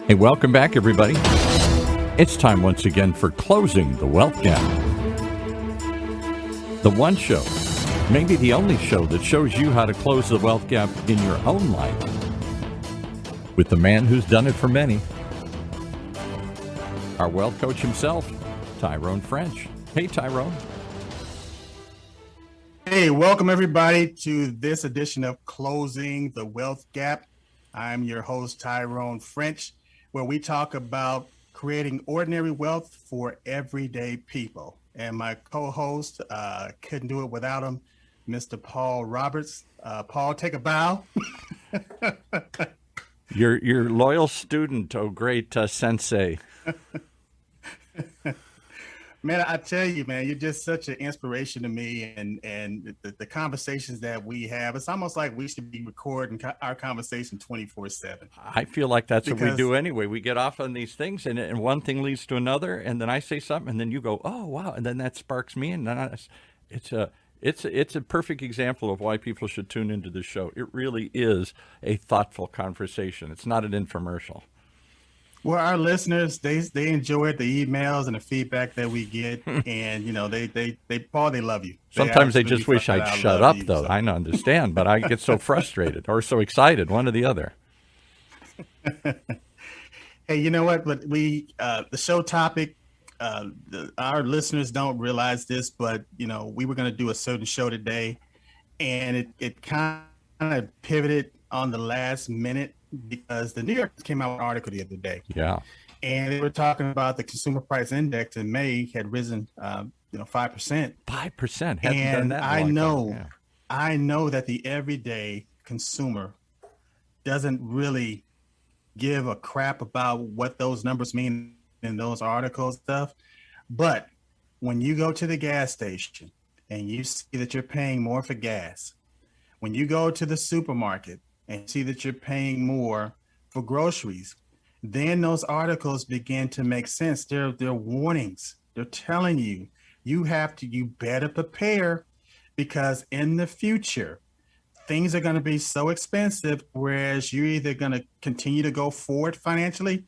Hey, welcome back, everybody. It's time once again for Closing the Wealth Gap. The one show, maybe the only show, that shows you how to close the wealth gap in your own life with the man who's done it for many, our wealth coach himself, Tyrone French. Hey, Tyrone. Hey, welcome everybody to this edition of Closing the Wealth Gap. I'm your host, Tyrone French, where we talk about creating ordinary wealth for everyday people. And my co-host, couldn't do it without him, Mr. Paul Roberts. Paul, take a bow. Your loyal student, oh great sensei. Man, I tell you, man, you're just such an inspiration to me, and the conversations that we have, it's almost like we should be recording our conversation 24/7. I feel like that's what we do anyway. We get off on these things, and one thing leads to another, and then I say something, and then you go, "Oh, wow!" and then that sparks me, and then it's a perfect example of why people should tune into the show. It really is a thoughtful conversation. It's not an infomercial. Well, our listeners, they enjoyed the emails and the feedback that we get, and Paul, they love you. Sometimes they just wish I'd shut up, though. I understand, but I get so frustrated or so excited, one or the other. Hey, you know what? But the show topic, our listeners don't realize this, but we were going to do a certain show today, and it kind of pivoted on the last minute, because the New York came out with an article the other day. Yeah. And they were talking about the consumer price index in May had risen, 5%. 5%. And done that I know that the everyday consumer doesn't really give a crap about what those numbers mean in those articles stuff. But when you go to the gas station and you see that you're paying more for gas, when you go to the supermarket and see that you're paying more for groceries, then those articles begin to make sense. They're warnings. They're telling you, you better prepare, because in the future, things are going to be so expensive, whereas you're either going to continue to go forward financially,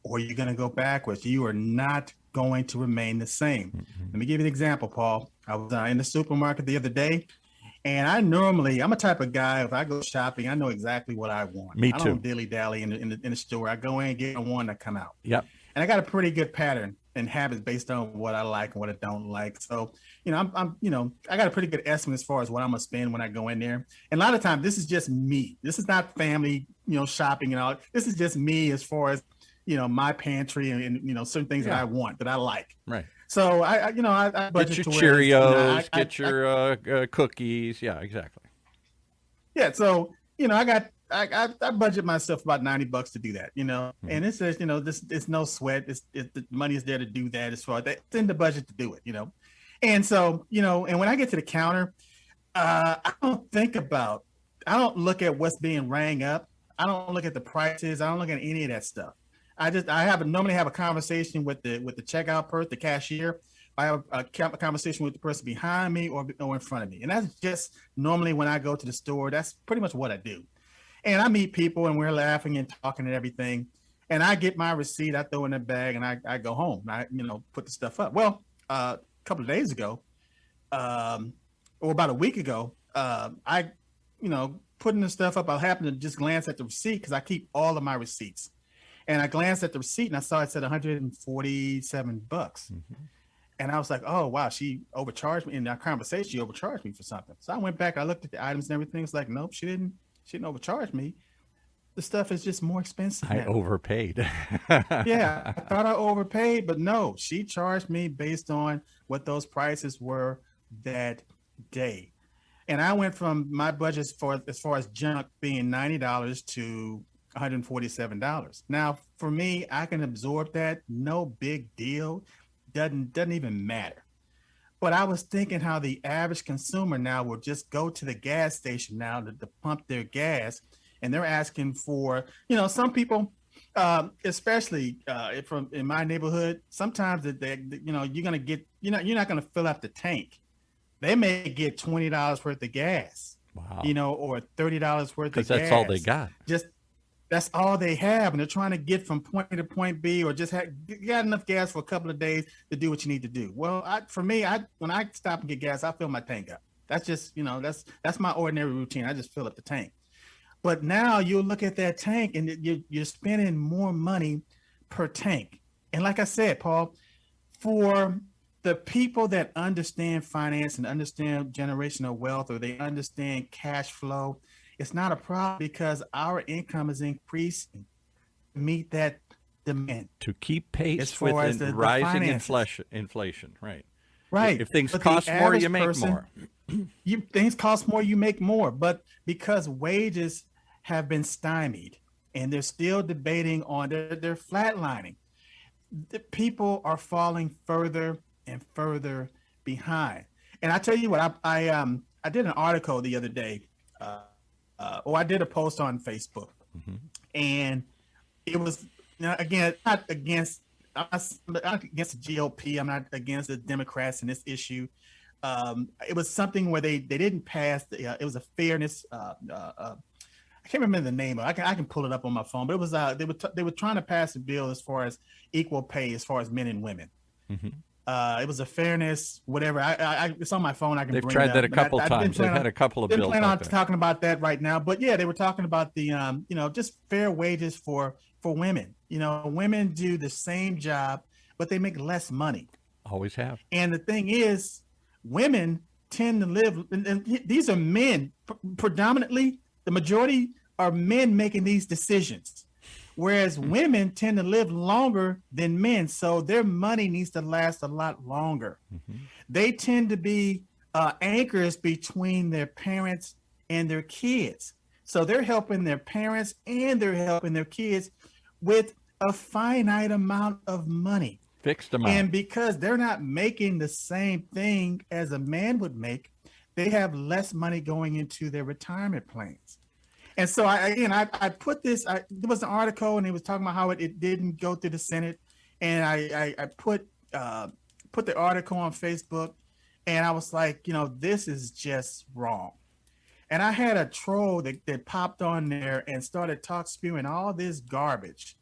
or you're going to go backwards. You are not going to remain the same. Mm-hmm. Let me give you an example, Paul. I was in the supermarket the other day, and I'm a type of guy, if I go shopping, I know exactly what I want. Me too. I don't dilly-dally in the store. I go in, get one, I come out. Yep. And I got a pretty good pattern and habits based on what I like and what I don't like. So, I got a pretty good estimate as far as what I'm going to spend when I go in there. And a lot of times, this is just me. This is not family, shopping and all. This is just me as far as, my pantry and certain things that I want, that I like. Right. So I budget get your to Cheerios, get your cookies. Yeah, exactly. Yeah. So, I budget myself about $90 to do that, Mm-hmm. and it says, it's no sweat. The money is there to do that, as far as that, it's in the budget to do it, And so, and when I get to the counter, I don't look at what's being rang up. I don't look at the prices. I don't look at any of that stuff. I normally have a conversation with the checkout person, the cashier. I have a conversation with the person behind me or in front of me. And that's just normally when I go to the store, that's pretty much what I do. And I meet people and we're laughing and talking and everything. And I get my receipt, I throw in the bag, and I go home. I, put the stuff up. Well, a couple of days ago, or about a week ago, I, putting the stuff up, I happened to just glance at the receipt, because I keep all of my receipts. And I glanced at the receipt and I saw it said $147. Mm-hmm. And I was like, oh, wow, she overcharged me. In our conversation, she overcharged me for something. So I went back, I looked at the items and everything. It's like, nope, she didn't overcharge me. The stuff is just more expensive now. I overpaid. Yeah, I thought I overpaid, but no, she charged me based on what those prices were that day. And I went from my budget as far as junk being $90 to $147. Now, for me, I can absorb that. No big deal. Doesn't even matter. But I was thinking how the average consumer now will just go to the gas station now to pump their gas, and they're asking for, some people, especially in my neighborhood, sometimes you're not going to fill up the tank. They may get $20 worth of gas. Wow. Or $30 worth of gas. Because that's all they got. That's all they have, and they're trying to get from point A to point B, or just got enough gas for a couple of days to do what you need to do. Well, for me, when I stop and get gas, I fill my tank up. That's just that's my ordinary routine. I just fill up the tank. But now you look at that tank, and you're spending more money per tank. And like I said, Paul, for the people that understand finance and understand generational wealth, or they understand cash flow, it's not a problem because our income is increasing to meet that demand. To keep pace with the rising inflation, right? Right. If things cost more, you make more. Things cost more, you make more. But because wages have been stymied and they're still debating on, they're flatlining, the people are falling further and further behind. And I tell you what, I did an article the other day, I did a post on Facebook, and it was, again, not against the GOP. I'm not against the Democrats in this issue. It was something where they didn't pass. It was a fairness. I can't remember the name of it. I can pull it up on my phone, but it was they were trying to pass a bill as far as equal pay as far as men and women. It was a fairness, whatever. It's on my phone. I can. They've tried that a couple times. They've had a couple of bills. Didn't plan on talking about that right now, but yeah, they were talking about the just fair wages for women. Women do the same job, but they make less money. Always have. And the thing is, women tend to live, and these are men predominantly. The majority are men making these decisions, whereas women tend to live longer than men. So their money needs to last a lot longer. They tend to be anchors between their parents and their kids. So they're helping their parents and they're helping their kids with a finite amount of money. Fixed amount. And because they're not making the same thing as a man would make, they have less money going into their retirement plans. And so I put this, there was an article and it was talking about how it didn't go through the Senate. And I put the article on Facebook, and I was like, this is just wrong. And I had a troll that popped on there and started spewing all this garbage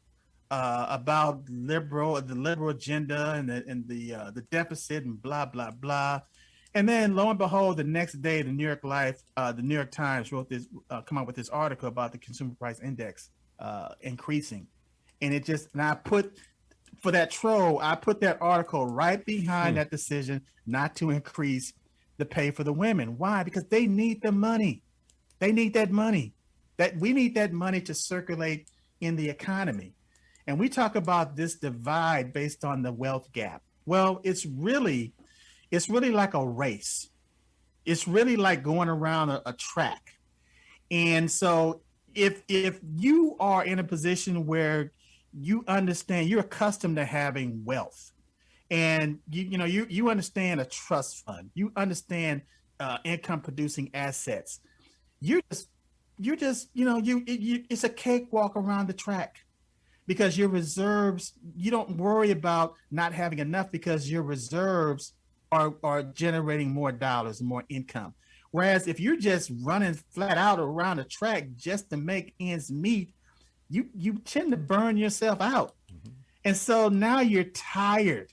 about the liberal agenda and the deficit and blah, blah, blah. And then lo and behold, the next day, the New York Times come out with this article about the consumer price index increasing. And I put, for that troll, I put that article right behind that decision not to increase the pay for the women. Why? Because they need the money. They need that money. We need that money to circulate in the economy. And we talk about this divide based on the wealth gap. Well, it's really like a race. It's really like going around a track. And so if you are in a position where you understand, you're accustomed to having wealth, and you understand a trust fund, you understand income producing assets, it's a cakewalk around the track. Because your reserves, you don't worry about not having enough because your reserves are generating more dollars, more income. Whereas if you're just running flat out around the track just to make ends meet, you tend to burn yourself out. And so now you're tired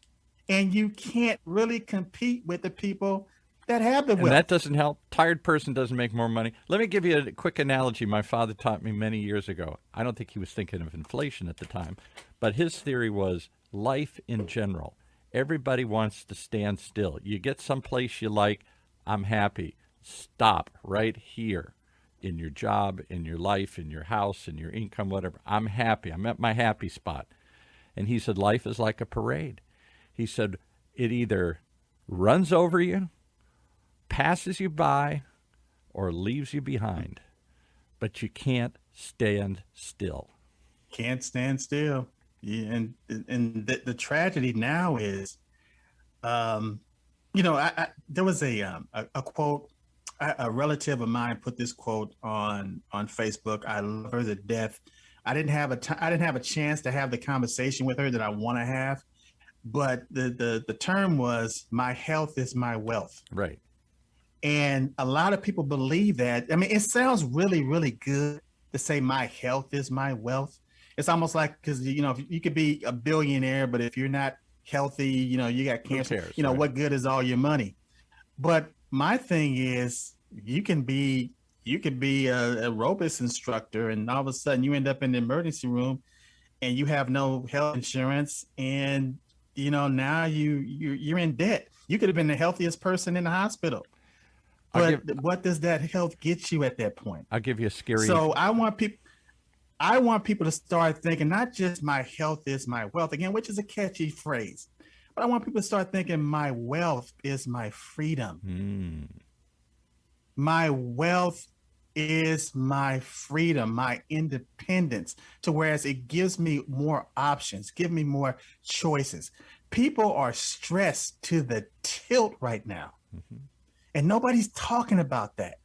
and you can't really compete with the people that have the wealth. And that doesn't help. Tired person doesn't make more money. Let me give you a quick analogy my father taught me many years ago. I don't think he was thinking of inflation at the time, but his theory was life in general. Everybody wants to stand still. You get someplace you like, I'm happy. Stop right here in your job, in your life, in your house, in your income, whatever. I'm happy. I'm at my happy spot. And he said, life is like a parade. He said, it either runs over you, passes you by, or leaves you behind. But you can't stand still. Can't stand still. Yeah, and the tragedy now is, there was a quote. A relative of mine put this quote on Facebook. I love her to death. I didn't have a chance to have the conversation with her that I want to have, but the term was, "My health is my wealth." Right. And a lot of people believe that. I mean, it sounds really, really good, to say my health is my wealth. It's almost like, because if you could be a billionaire, but if you're not healthy, you got Who cancer. cares, right? What good is all your money? But my thing is, you can be a aerobics instructor, and all of a sudden you end up in the emergency room, and you have no health insurance, and now you're in debt. You could have been the healthiest person in the hospital, but what does that health get you at that point? I'll give you a scary. So I want people to start thinking, not just my health is my wealth, again, which is a catchy phrase, but I want people to start thinking my wealth is my freedom. My wealth is my freedom, my independence, to whereas it gives me more options, give me more choices. People are stressed to the tilt right now, and nobody's talking about that.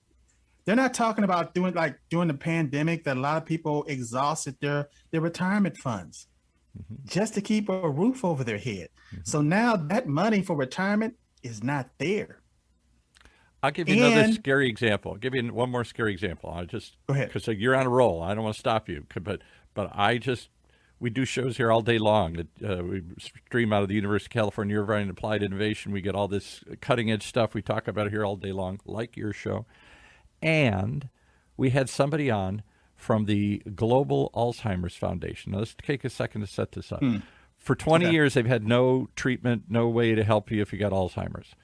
They're not talking about during the pandemic that a lot of people exhausted their retirement funds just to keep a roof over their head. So now that money for retirement is not there. I'll give you another scary example. I'll give you one more scary example. I just go ahead, because you're on a roll. I don't want to stop you, but we do shows here all day long. We stream out of the University of California, Irvine Applied Innovation. We get all this cutting edge stuff. We talk about it here all day long, like your show. And we had somebody on from the Global Alzheimer's Foundation. Now, let's take a second to set this up. For 20 years, they've had no treatment, no way to help you if you got Alzheimer's.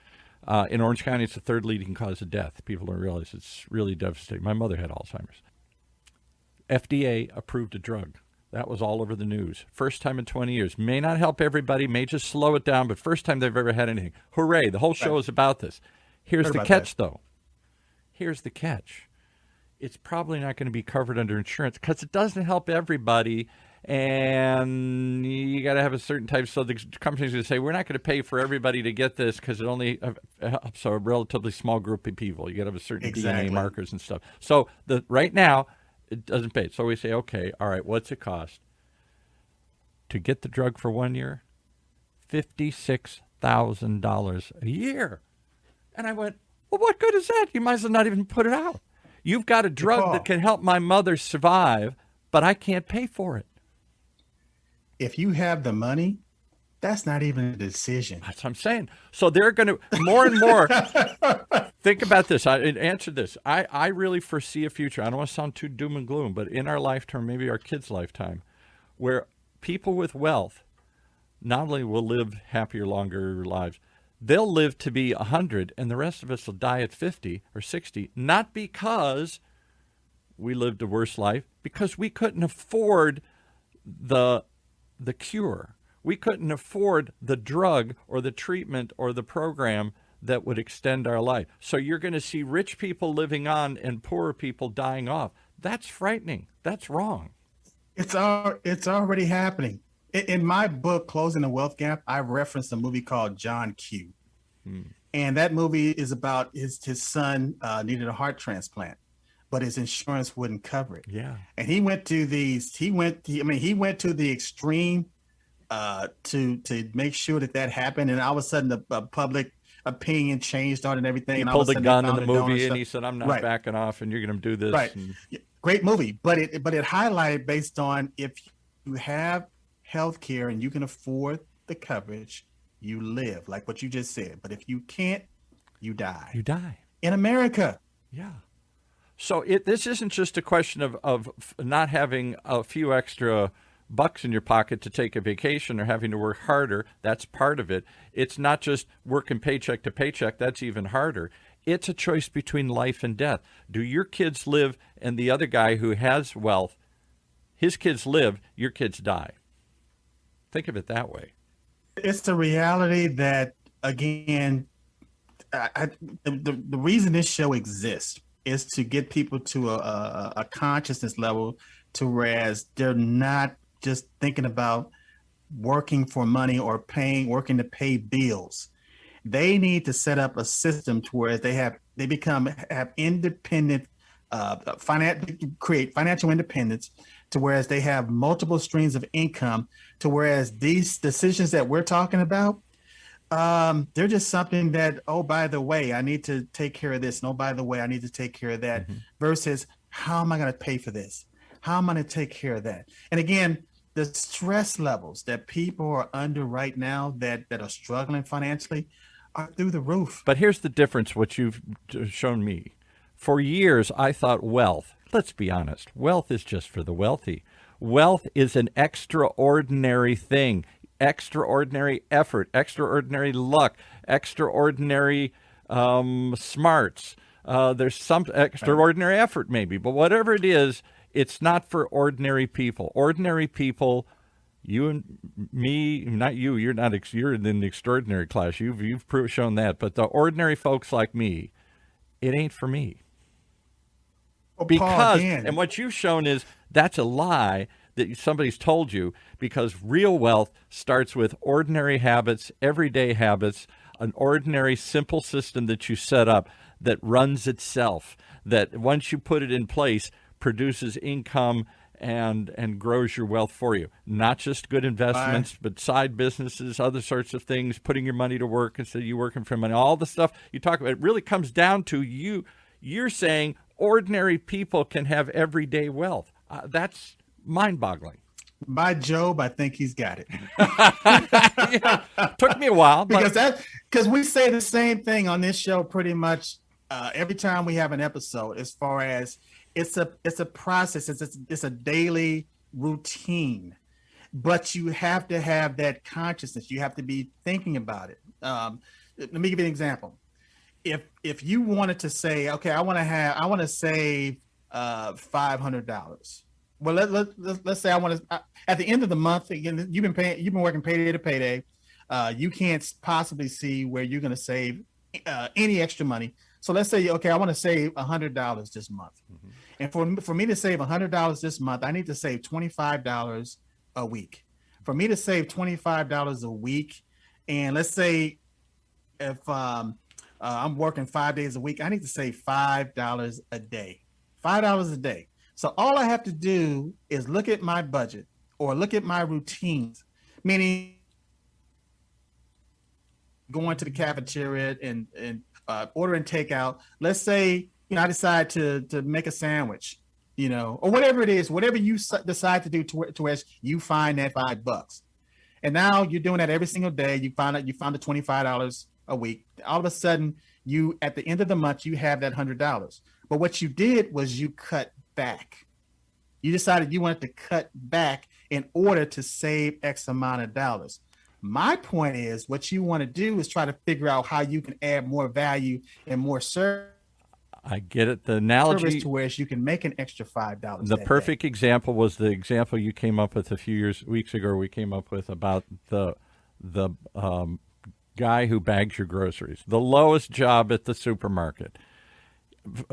In Orange County, it's the third leading cause of death. People don't realize it's really devastating. My mother had Alzheimer's. FDA approved a drug. That was all over the news. First time in 20 years. May not help everybody, may just slow it down, but first time they've ever had anything. Hooray, the whole show is about this. Here's the catch, though. Here's the catch. It's probably not going to be covered under insurance because it doesn't help everybody, and you got to have a certain type. So the company's going to say, we're not going to pay for everybody to get this because it only helps a relatively small group of people. You got to have a certain DNA markers and stuff. So right now, it doesn't pay. So we say, okay, all right, what's it cost to get the drug for 1 year? $56,000 a year. And I went, well, what good is that? You might as well not even put it out. You've got a drug that can help my mother survive, but I can't pay for it. If you have the money, that's not even a decision. That's what I'm saying. So they're going to more and more think about this. Answer this. I really foresee a future. I don't want to sound too doom and gloom, but in our lifetime, maybe our kids' lifetime, where people with wealth not only will live happier, longer lives, they'll live to be 100, and the rest of us will die at 50 or 60, not because we lived a worse life, because we couldn't afford the cure. We couldn't afford the drug or the treatment or the program that would extend our life. So you're going to see rich people living on and poorer people dying off. That's frightening. That's wrong. It's already happening. In my book, Closing the Wealth Gap, I referenced a movie called John Q. And that movie is about his son needed a heart transplant, but his insurance wouldn't cover it. Yeah. And he went to the extreme to make sure that happened. And all of a sudden the public opinion changed on it and everything. He pulled a gun in the movie and he said, I'm not backing off and you're going to do this. Right. Great movie. But it highlighted based on if you have health care and you can afford the coverage, you live, like what you just said. But if you can't, you die. You die. In America. Yeah. So this isn't just a question of not having a few extra bucks in your pocket to take a vacation or having to work harder. That's part of it. It's not just working paycheck to paycheck. That's even harder. It's a choice between life and death. Do your kids live and the other guy who has wealth, his kids live, your kids die? Think of it that way. It's the reality that, again, the reason this show exists is to get people to a consciousness level to whereas they're not just thinking about working for money or working to pay bills. They need to set up a system to where they have independent create financial independence, to whereas they have multiple streams of income, to whereas these decisions that we're talking about, they're just something that, oh, by the way, I need to take care of this. And oh, by the way, I need to take care of that, versus how am I going to pay for this? How am I going to take care of that? And again, the stress levels that people are under right now that are struggling financially are through the roof. But here's the difference, what you've shown me. For years, I thought wealth, let's be honest, wealth is just for the wealthy. Wealth is an extraordinary thing, extraordinary effort, extraordinary luck, extraordinary smarts. There's some extraordinary effort, maybe, but whatever it is, it's not for ordinary people. Ordinary people, you and me, not you. You're not. You're in the extraordinary class. You've shown that. But the ordinary folks like me, it ain't for me. Well, Because and what you've shown is that's a lie that somebody's told you. Because real wealth starts with ordinary habits, everyday habits, an ordinary simple system that you set up that runs itself. That once you put it in place, produces income and grows your wealth for you. Not just good investments, but side businesses, other sorts of things, putting your money to work instead of you working for money. All the stuff you talk about, it really comes down to you. You're saying ordinary people can have everyday wealth. That's mind-boggling. By Job, I think he's got it. Yeah, took me a while. Because we say the same thing on this show pretty much every time we have an episode, as far as it's a process, it's a daily routine, but you have to have that consciousness. You have to be thinking about it. Let me give you an example. If you wanted to say, okay, I want to save $500. Well, let's say I want to at the end of the month. Again, you've been working payday to payday. You can't possibly see where you're going to save any extra money. So let's say, okay, I want to save $100 this month. Mm-hmm. And for me to save $100 this month, I need to save $25 a week. For me to save $25 a week, and let's say if I'm working 5 days a week, I need to save $5 a day. $5 a day. So all I have to do is look at my budget or look at my routines, meaning going to the cafeteria and ordering takeout. Let's say, I decide to make a sandwich, or whatever it is, whatever you decide to do to where you find that $5. And now you're doing that every single day. You found the $25 a week. All of a sudden, at the end of the month, you have that $100. But what you did was you cut back. You decided you wanted to cut back in order to save X amount of dollars. My point is, what you want to do is try to figure out how you can add more value and more service. I get it. The analogy to where you can make an extra $5. The perfect example was the example you came up with a few weeks ago. We came up with about the guy who bags your groceries, the lowest job at the supermarket,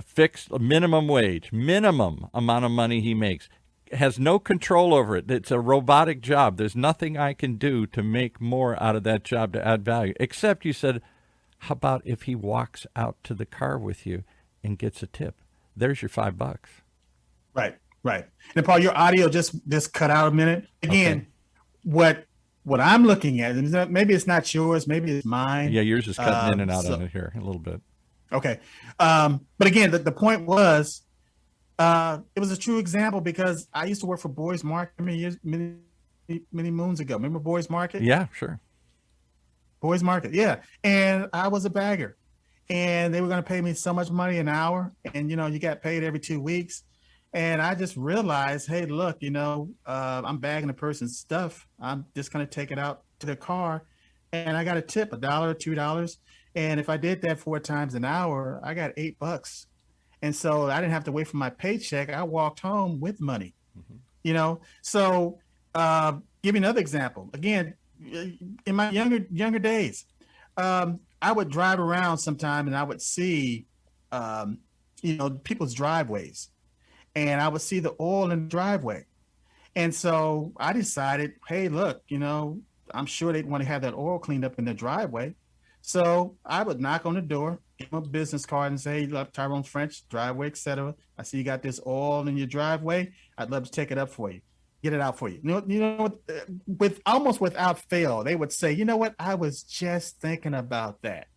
fixed minimum wage, minimum amount of money he makes, has no control over it. It's a robotic job. There's nothing I can do to make more out of that job to add value, except you said, how about if he walks out to the car with you and gets a tip? There's your $5. Right. And Paul, your audio just cut out a minute. Again, okay. What I'm looking at, and maybe it's not yours, maybe it's mine. Yeah, yours is cutting in and out on it here a little bit. Okay. But again, the point was, it was a true example because I used to work for Boys Market many moons ago. Remember Boys Market? Yeah, sure. Boys Market, yeah. And I was a bagger. And they were going to pay me so much money an hour. And, you got paid every 2 weeks. And I just realized, hey, look, I'm bagging a person's stuff. I'm just going to take it out to their car. And I got a tip, $1 or $2. And if I did that 4 times an hour, I got $8. And so I didn't have to wait for my paycheck. I walked home with money, So give you another example. Again, in my younger days, I would drive around sometime and I would see, people's driveways, and I would see the oil in the driveway. And so I decided, hey, look, I'm sure they'd want to have that oil cleaned up in their driveway. So I would knock on the door, give them a business card and say, hey, look, Tyrone French, driveway, etc. I see you got this oil in your driveway. I'd love to take it up for you. Get it out for you. With almost without fail, they would say, you know what? I was just thinking about that.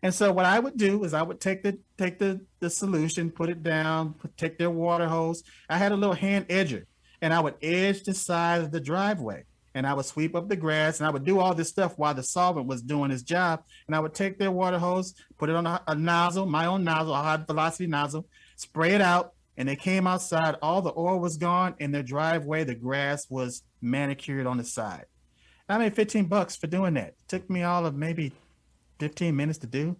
And so what I would do is I would take the solution, put it down, take their water hose. I had a little hand edger, and I would edge the side of the driveway, and I would sweep up the grass, and I would do all this stuff while the solvent was doing his job. And I would take their water hose, put it on a nozzle, my own nozzle, a high velocity nozzle, spray it out, and they came outside. All the oil was gone in their driveway. The grass was manicured on the side. I made $15 for doing that. It took me all of maybe 15 minutes to do.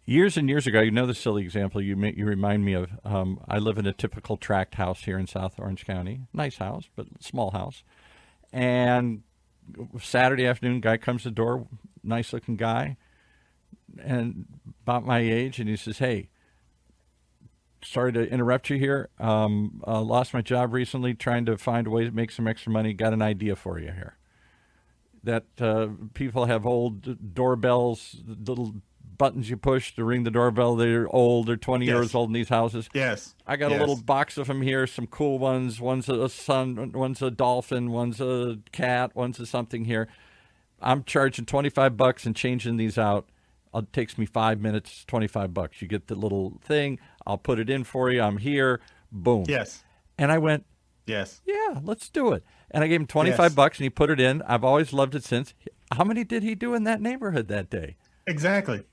Years and years ago, the silly example you remind me of. I live in a typical tract house here in South Orange County. Nice house, but small house. And Saturday afternoon, guy comes to the door, nice looking guy, and about my age, and he says, "Hey, sorry to interrupt you here. Lost my job recently, trying to find a way to make some extra money. Got an idea for you here. That people have old doorbells, little buttons you push to ring the doorbell. They're old. They're 20 years old in these houses. Yes. I got a little box of them here, some cool ones. One's a sun, one's a dolphin, one's a cat, one's a something here. I'm charging $25 and changing these out. It takes me 5 minutes, $25. You get the little thing. I'll put it in for you. I'm here. Boom. Yes. And I went, yes, yeah, let's do it. And I gave him $25 and he put it in. I've always loved it since. How many did he do in that neighborhood that day? Exactly.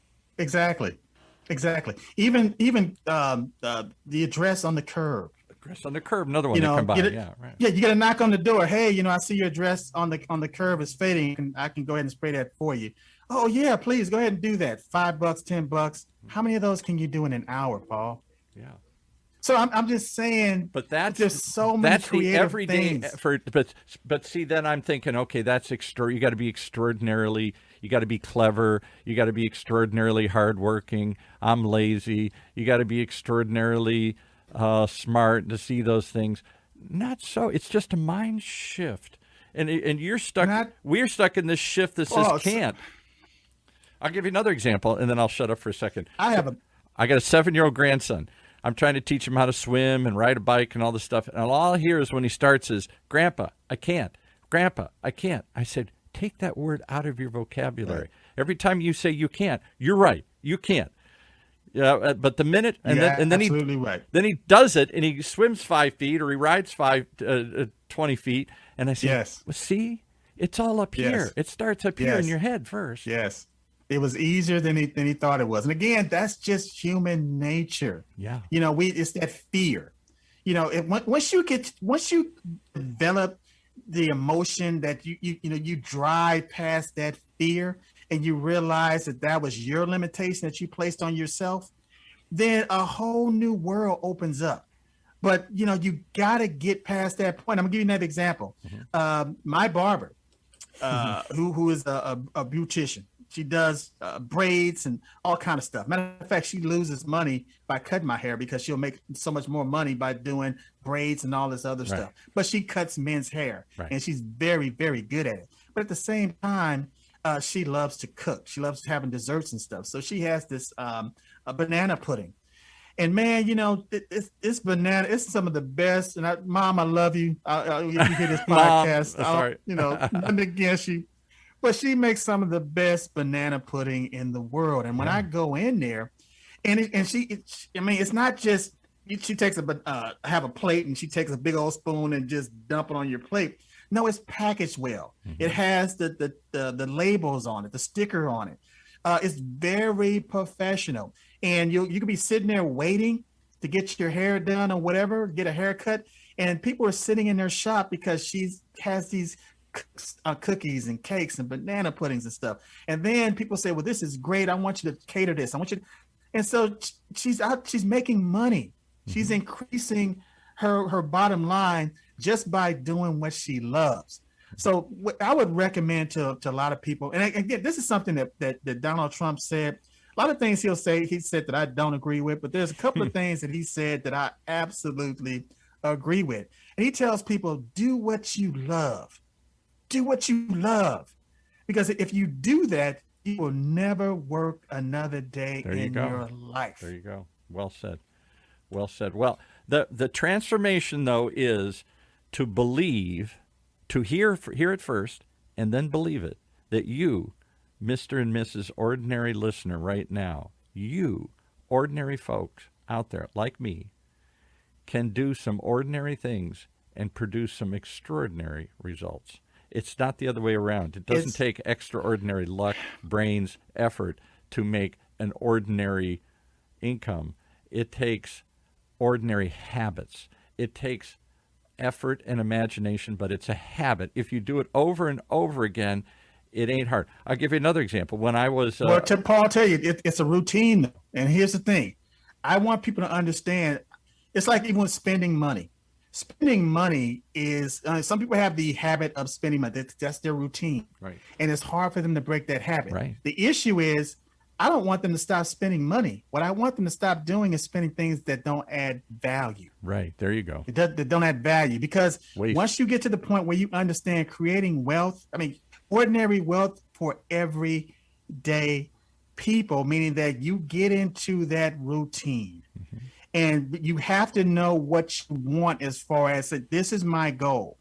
Even the address on the curb. Address on the curb. Another one that come by. Yeah, right. Yeah, you got to knock on the door. Hey, I see your address on the curb is fading. And I can go ahead and spray that for you. Oh yeah, please go ahead and do that. $5, $10. How many of those can you do in an hour, Paul? Yeah. So I'm just saying, but that's there's so many that's the everyday things. effort. But see, then I'm thinking, okay, that's you got to be extraordinarily, you got to be clever, you got to be extraordinarily hardworking. I'm lazy. You got to be extraordinarily smart to see those things. Not so. It's just a mind shift, and you're stuck. We're stuck in this shift that says can't. I'll give you another example, and then I'll shut up for a second. I got a 7-year-old grandson. I'm trying to teach him how to swim and ride a bike and all this stuff. And all I hear is when he starts is, "Grandpa, I can't. Grandpa, I can't." I said, take that word out of your vocabulary. Right. Every time you say you can't, you're right. You can't. Yeah, but the minute and then he does it and he swims 5 feet or he rides 20 feet. And I say, yes. Well, see, it's all up here. It starts up here in your head first. Yes. It was easier than he thought it was. And again, that's just human nature. Yeah. It's that fear. Once you develop the emotion that you drive past that fear and you realize that was your limitation that you placed on yourself, then a whole new world opens up. But, you got to get past that point. I'm gonna give you another example. Mm-hmm. My barber, who is a beautician. She does braids and all kind of stuff. Matter of fact, she loses money by cutting my hair because she'll make so much more money by doing braids and all this other stuff. But she cuts men's hair, and she's very, very good at it. But at the same time, she loves to cook. She loves having desserts and stuff. So she has this a banana pudding. And man, this banana, it's some of the best. And Mom, I love you. If you hear this podcast, nothing against you. But she makes some of the best banana pudding in the world. And when I go in there, it's not just she takes have a plate and she takes a big old spoon and just dump it on your plate. No, it's packaged well. Mm-hmm. It has the labels on it, the sticker on it. It's very professional. And you can be sitting there waiting to get your hair done or whatever, get a haircut, and people are sitting in their shop because she has these cookies and cakes and banana puddings and stuff. And then people say, well, this is great. I want you to cater this. I want you. And so she's making money. Mm-hmm. She's increasing her bottom line just by doing what she loves. So what I would recommend to a lot of people, and again, this is something that Donald Trump said. A lot of things he said that I don't agree with, but there's a couple of things that he said that I absolutely agree with. And he tells people, do what you love. Do what you love, because if you do that, you will never work another day in your life. There you go. Well said. Well said. Well, the transformation, though, is to believe, to hear it first, and then believe it, that you Mr. and Mrs. Ordinary listener right now, you, ordinary folks out there like me, can do some ordinary things and produce some extraordinary results. It's not the other way around. It doesn't take extraordinary luck, brains, effort to make an ordinary income. It takes ordinary habits. It takes effort and imagination, but it's a habit. If you do it over and over again, it ain't hard. I'll give you another example. When I was... Well, Paul, tell you, it's a routine. And here's the thing. I want people to understand, it's like even with spending money. Spending money is, some people have the habit of spending money. That's their routine. Right. And it's hard for them to break that habit. Right. The issue is, I don't want them to stop spending money. What I want them to stop doing is spending things that don't add value. Right. There you go. That don't add value. Because once you get to the point where you understand creating wealth, ordinary wealth for everyday people, meaning that you get into that routine. Mm-hmm. And you have to know what you want as far as this is my goal.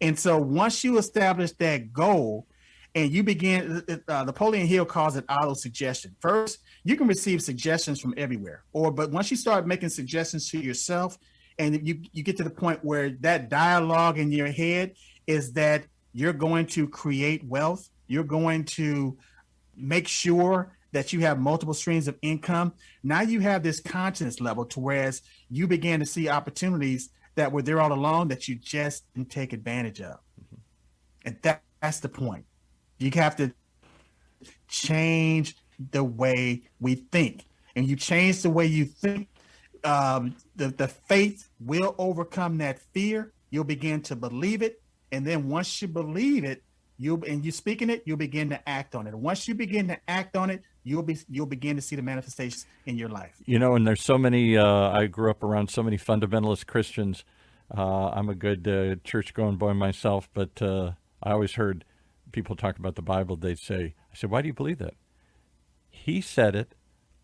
And so once you establish that goal and you begin, Napoleon Hill calls it auto-suggestion. First, you can receive suggestions from everywhere. But once you start making suggestions to yourself and you get to the point where that dialogue in your head is that you're going to create wealth, you're going to make sure that you have multiple streams of income. Now you have this conscience level to whereas you begin to see opportunities that were there all along that you just didn't take advantage of. Mm-hmm. And that's the point. You have to change the way we think. And you change the way you think, the faith will overcome that fear. You'll begin to believe it. And then once you believe it, you speak in it, you'll begin to act on it. And once you begin to act on it, you'll begin to see the manifestations in your life. And there's so many, I grew up around so many fundamentalist Christians. I'm a good church-going boy myself, but I always heard people talk about the Bible. I said, why do you believe that? He said it.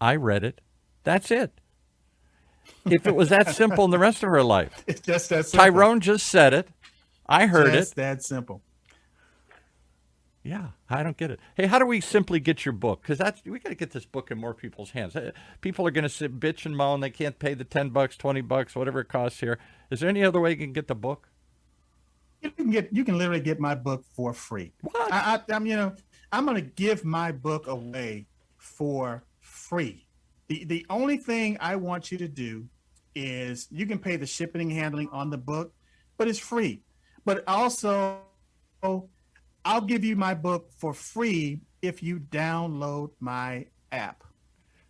I read it. That's it. If it was that simple in the rest of our life. It's just that simple. Tyrone just said it. I heard just it. That simple. Yeah, I don't get it. Hey, how do we simply get your book? Because we got to get this book in more people's hands. People are going to sit bitch and moan. They can't pay the $10, $20, whatever it costs here. Is there any other way you can get the book? You can literally get my book for free. What? I'm going to give my book away for free. The only thing I want you to do is you can pay the shipping and handling on the book, but it's free. But also, I'll give you my book for free if you download my app.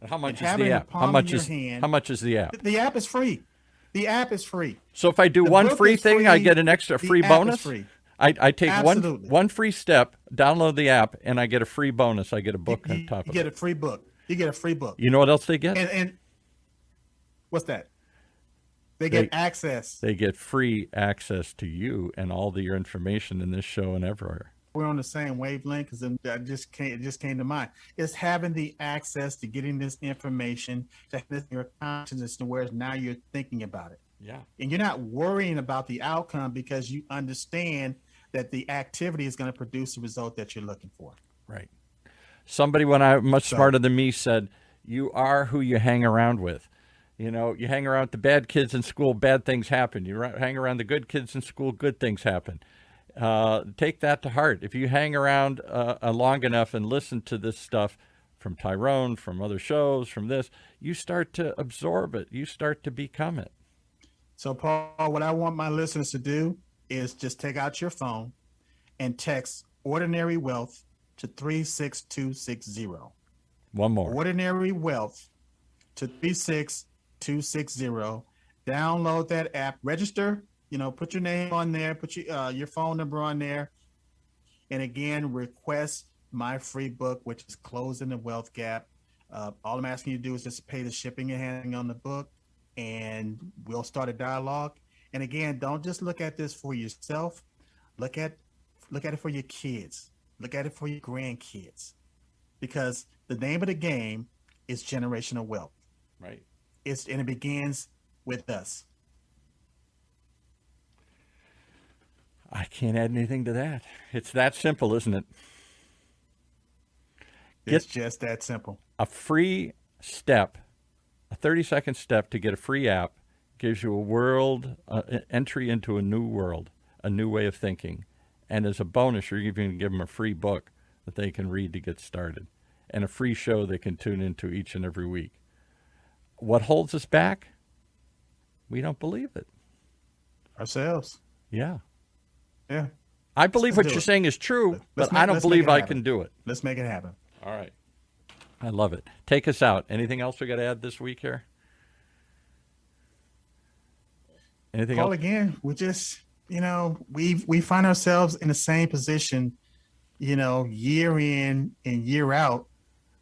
And how much is the app? How much is the app? The app is free. The app is free. So if I do one free thing, free, I get an extra free bonus? Free. I take one free step, download the app, and I get a free bonus. I get a book on top of it. You get a free book. You get a free book. You know what else they get? And what's that? They get access. They get free access to you and all your information in this show and everywhere. We're on the same wavelength because it just came to mind. It's having the access to getting this information, to your consciousness to where now you're thinking about it. Yeah. And you're not worrying about the outcome because you understand that the activity is going to produce the result that you're looking for. Right. Somebody much smarter than me said, you are who you hang around with. You hang around the bad kids in school, bad things happen. You hang around the good kids in school, good things happen. Take that to heart. If you hang around long enough and listen to this stuff from Tyrone, from other shows, from this, you start to absorb it. You start to become it. So, Paul, what I want my listeners to do is just take out your phone and text Ordinary Wealth to 36260. One more. Ordinary Wealth to 36260. Download that app. Register. Put your name on there, put your phone number on there. And again, request my free book, which is Closing the Wealth Gap. All I'm asking you to do is just pay the shipping and handling on the book, and we'll start a dialogue. And again, don't just look at this for yourself. Look at it for your kids. Look at it for your grandkids. Because the name of the game is generational wealth. Right. And it begins with us. I can't add anything to that. It's that simple, isn't it? It's just that simple. A free step, a 30-second step to get a free app gives you a world, entry into a new world, a new way of thinking. And as a bonus, you're even going to give them a free book that they can read to get started and a free show they can tune into each and every week. What holds us back? We don't believe it. Ourselves. Yeah. Yeah. I believe what you're saying is true, but I don't believe I can do it. Let's make it happen. All right. I love it. Take us out. Anything else we got to add this week here? Anything Paul, else? again, we just, we find ourselves in the same position, year in and year out,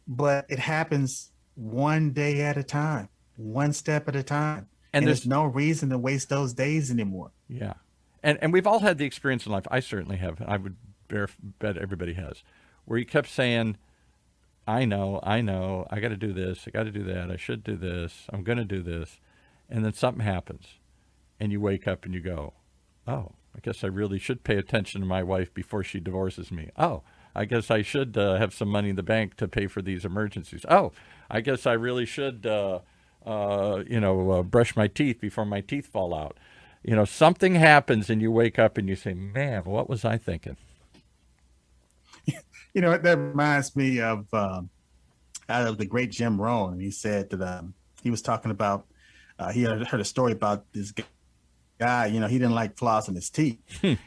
but it happens one day at a time, one step at a time. And there's no reason to waste those days anymore. Yeah. And we've all had the experience in life. I certainly have. I would bet everybody has, where you kept saying, I know, I got to do this, I got to do that, I should do this, I'm going to do this. And then something happens, and you wake up and you go, oh, I guess I really should pay attention to my wife before she divorces me. Oh, I guess I should have some money in the bank to pay for these emergencies. Oh, I guess I really should, brush my teeth before my teeth fall out. Something happens and you wake up and you say, man, what was I thinking? That reminds me of out of the great Jim Rohn. He said that he was talking about, he had heard a story about this guy, he didn't like flossing his teeth.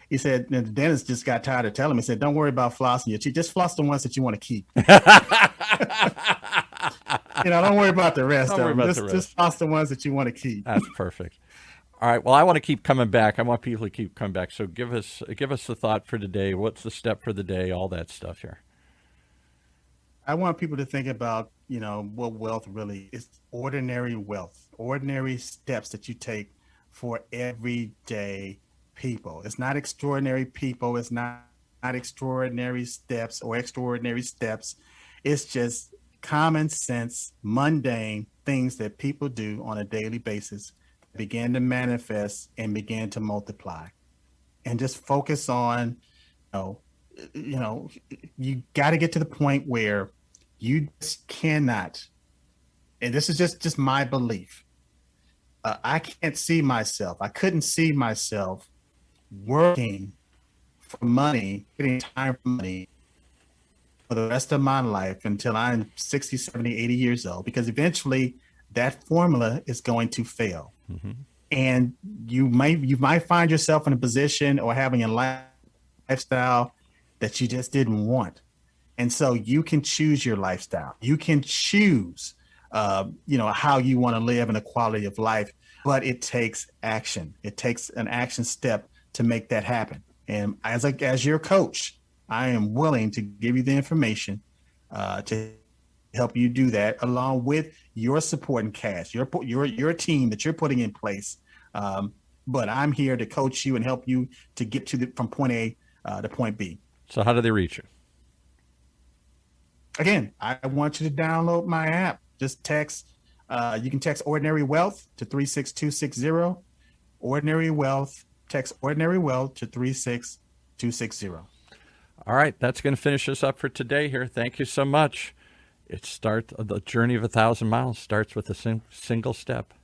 He said, the dentist just got tired of telling him, he said, don't worry about flossing your teeth. Just floss the ones that you want to keep. Don't worry about the rest of them. Just floss the ones that you want to keep. That's perfect. All right. Well, I want to keep coming back. I want people to keep coming back. So give us the thought for today. What's the step for the day? All that stuff here. I want people to think about, what wealth really is. Ordinary wealth, ordinary steps that you take for everyday people. It's not extraordinary people. It's not extraordinary steps or extraordinary steps. It's just common sense, mundane things that people do on a daily basis begin to manifest and begin to multiply. And just focus on, you got to get to the point where you just cannot, and this is just my belief, I can't see myself. I couldn't see myself working for money, getting time for money for the rest of my life until I'm 60, 70, 80 years old, because eventually that formula is going to fail. Mm-hmm. And you might find yourself in a position or having a lifestyle that you just didn't want. And so you can choose your lifestyle. You can choose, how you want to live and the quality of life, but it takes action. It takes an action step to make that happen. And as your coach, I am willing to give you the information to help you do that, along with your support and cash, your team that you're putting in place. But I'm here to coach you and help you to get from point A to point B. So how do they reach you? Again, I want you to download my app. Just text. You can text Ordinary Wealth to 36260. Ordinary Wealth. Text Ordinary Wealth to 36260. All right, that's going to finish us up for today here. Thank you so much. The journey of 1,000 miles starts with a single step.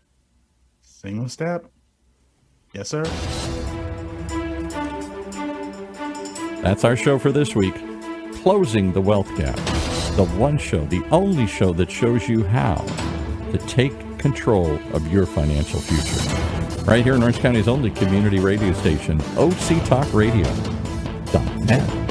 Single step? Yes, sir. That's our show for this week. Closing the Wealth Gap. The one show, the only show that shows you how to take control of your financial future. Right here in Orange County's only community radio station, OCTalkRadio.net.